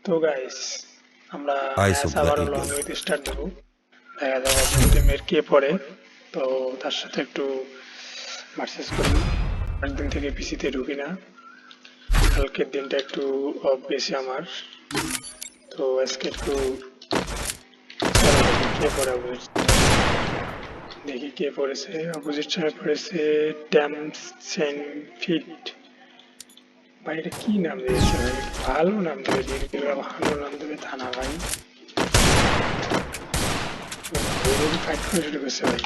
তো গাইস আমরা Eyes match of the আবারও লং eagle. উইথ স্টার্ট দেবো। দেখা যাক অপোজিট টিমের কে পড়ে। তো তার সাথে একটু ভার্সেস করি। অনেকদিন থেকে পিসিতে ঢুকি না, কালকের দিনটা একটু অফ বেশি আমার। তো আজকে একটু চলো দেখি কে পড়ে অপোজিট। দেখি কে পড়েছে। অপোজিট সাইড পড়েছে ট্যামসেন ফিট। ভাই এটা কি নাম দিয়েছে ভাই? ভালো নাম দেবে, ভালো নাম দেবে তা না ভাই। ফাইট করে শুরু করছে ভাই।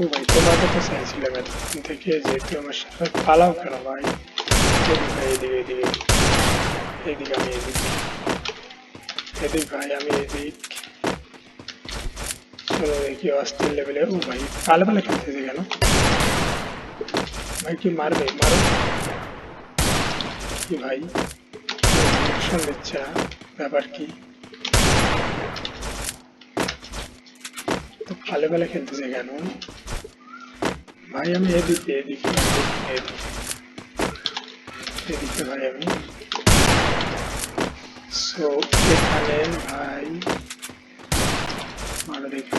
ও ভাই তোমাকে তো চাইছিলাম এতক্ষণ থেকে, যেহেতু আমার সাথে পালাও কেন ভাই? এদিক ভাই, এদিকে এদিকে এদিকে আমি এদিক, এদিক ভাই আমি এদিক। চলো দেখি অস্থির লেভেলে। ও ভাই পালে পালে খেলতেছে কেন ভাই? কি মারবে? মারো কি ভাই, রিয়াকশন দিচ্ছে না, ব্যাপার কি? তো পালে পালে খেলতেছে কেন ভাই? আমি এদিকে এদিকে এদিকে এদিকে ভাই আমি। সো এখানে ভাই মারো দেখি।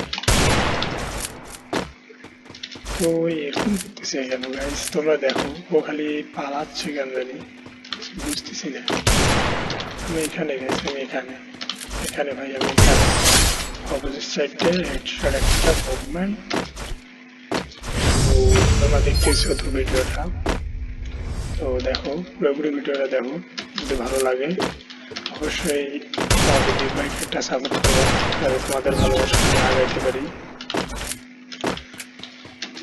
তো এরকম করতেছে কেন গাইস? তোমরা দেখো ও খালি পালাচ্ছে কেন জানি, বুঝতেছি না। আমি এখানে গেছি, আমি এখানে এখানে ভাই আমি এখানে অপোজিট সাইডে হেডশট একটা মুভমেন্ট। তো তোমরা দেখতেছো তো ভিডিওটা, তো দেখো পুরোপুরি ভিডিওটা দেখো, যদি ভালো লাগে অবশ্যই আমাকে ডিসলাইক একটা সাপোর্ট করো, যাতে তোমাদের ভালোবাসা আমি আগাইতে পারি।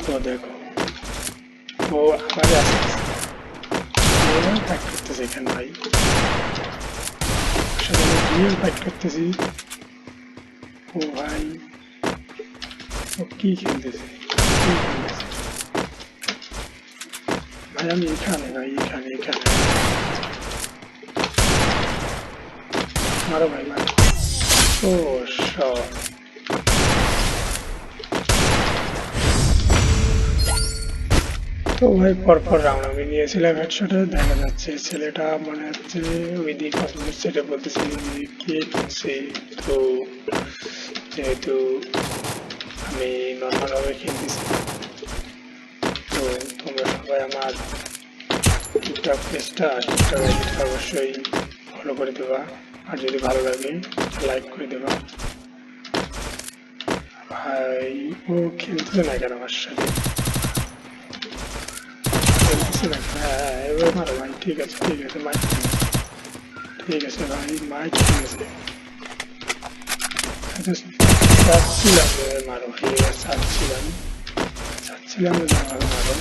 তো দেখো ও আমাদের আসতেছে, ফাইট করতেছে এখানে ভাই, সাথে আমি রিয়েল ফাইট করতেছি। ও ভাই ও কি খেলতেছে, কি খেলতেছে ভাই? আমি এখানে ভাই, এখানে এখানে মারো ভাই মারো। ও শট। তো ভাই পরপর রাউন্ড আমি নিয়েছিলাম হেডশটে, দেখা যাচ্ছে ছেলেটা মনে হচ্ছে ওই দিক অপোজিট সাইডে বলতেছি কে খেলছে। তো যেহেতু আমি নর্মালভাবে খেলতেছি, তো তোমরা সবাই আমার টিকটক পেজটা টিকটক আইডিটা অবশ্যই ফলো করে দেবা, আর যদি ভালো লাগে লাইক করে দেবা। ভাই ও খেলতেছে না কেন আমার সাথে? খেলতেছে না কেন? হ্যাঁ এবার মারো ভাই, ঠিক আছে ঠিক আছে মাইক, ঠিক আছে ভাই মাইক, ঠিক আছে। আচ্ছা, চাচ্ছিলাম মারো ভাই, এবার চাচ্ছিলাম চাচ্ছিলাম মারো মারো।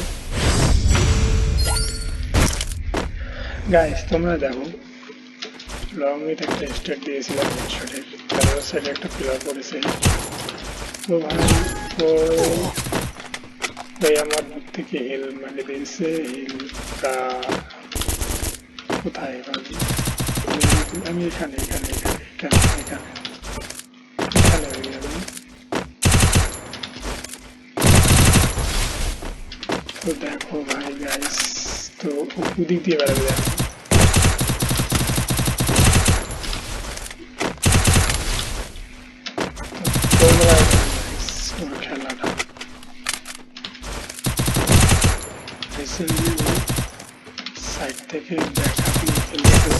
গাইস তোমরা দেখো লং উইথ একটা স্টার্ট দিয়েছিলাম হেডশটের, ক্যামেরার সাইডে একটা প্লেয়ার পড়েছে। তো ভাই ও ভাই আমার বুক থেকে হিল মানে দিয়েছে, হিলটা কোথায় ভাই? আমি এখানে এখানে এখানে এখানে এখানে এখানে আমি। তো দেখো ভাই গাইস, তো ওদিক দিয়ে বেড়াবে দেখো। তোমরা ওর খেলাটা রিসেন্টলি সাইড থেকে ব্যাকআপ নিয়ে খেলতে।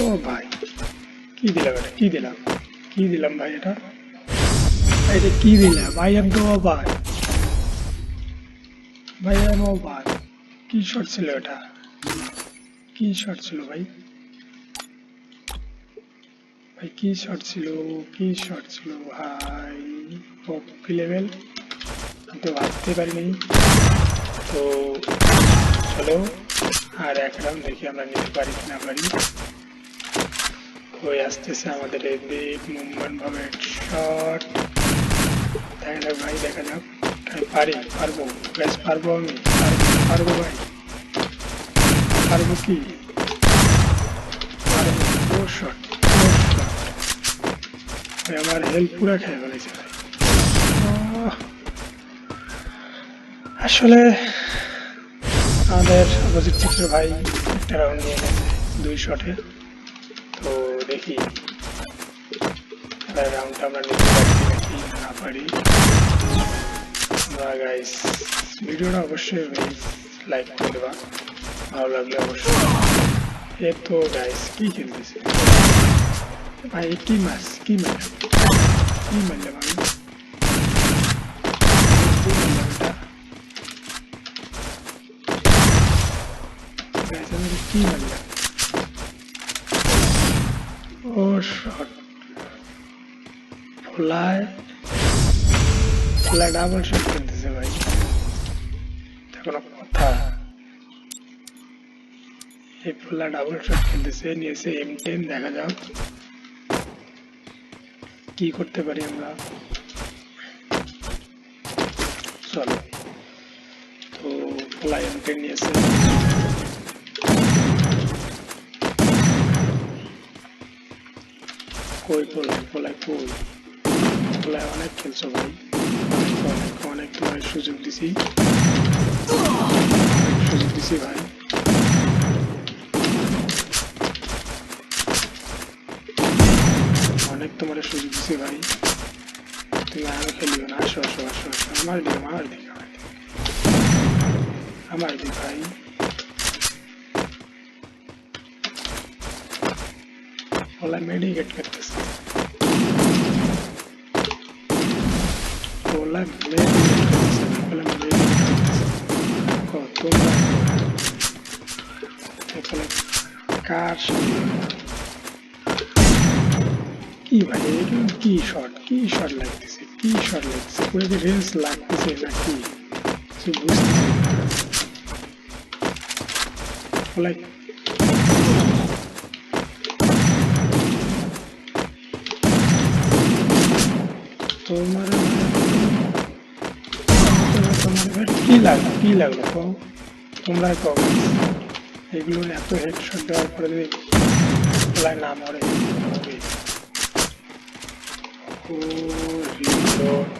ও ভাই কি দিলাম এটা, কি দিলাম, কি দিলাম ভাই এটা? ভাই এটা কি দিলাম ভাই? আমি তো অবাক ভাই, আমি অবাক। কি শট ছিল এটা? কি শট ছিল ভাই? ভাই কি শট ছিল, কি শট ছিল ভাই? ওপি লেভেল, আমি তো ভাবতে পারিনি। তো চলো আর এক রাউন্ড দেখি আমরা নিতে পারি কি না পারি। হয়ে আসতেছে আমাদের এদিক মুভমেন্ট ভাবে শট, দেখা যাক ভাই দেখা যাক। আমি পারি, পারবো ব্যাস, পারবো আমি, পারবো ভাই, পারবো কি পারবো। ও শট, ভাই আমার হেল্প পুরা খেয়ে ফেলেছে ভাই। আসলে আমাদের অপোজিট সেক্টর ভাই একটা রাউন্ড নিয়ে গেছে 2 শটে। তো দেখি রাউন্ডটা আমরা নিতে পারছি নাকি না পারি। তোমরা গাইস ভিডিওটা অবশ্যই লাইক করে দেবা, ভালো লাগলে অবশ্যই। এ তো গাইস কি খেলতেছে ভাই, কি মাছ, কি মারলাম, কি মারলাম আমি, কি মারলাম এটা গাইস, আমি কি মারলাম। ও শট, ফোলায় ফোলায় ডাবল শট খেলতেছে ভাই, এটা কোনো কথা। এই ফোলা ডাবল শট খেলতেছে, নিয়েছে M10, দেখা যাক কি করতে পারি আমরা। চলো, তো ফোলা M10 নিয়েছে, কই ফোলায়, ফোলায় কই, ফোলায় অনেক খেলছো ভাই, অনেক অনেক তোমার সুযোগ দিছি, সুযোগ দিছি ভাই। অনেক তোমার সুযোগ দিছি ভাই, তুমি আর খেলিও না, আসো আসো আসো আসো, আমার দিকে আমার দিকে আমার দিকে ভাই। ওলা মেডিকেট করতেছে, ওলা মেডিকেট করতেছে, ওলা মেডিকেট করতেছে। তোমরা এখানে কার সাথে কি ভাই, এগুলো কি শট, কি শট লাগতেছে, কি শট লাগতেছে, পুরো কি রেঞ্জ লাগতেছে নাকি কিছু বুঝতেছি না। তোমার তোমার কি লাগলো, কি লাগলো কও, তোমরা কও এগুলো এত হেডশট দেওয়ার পরে যদি খেলায় না মরে। ও রিলোড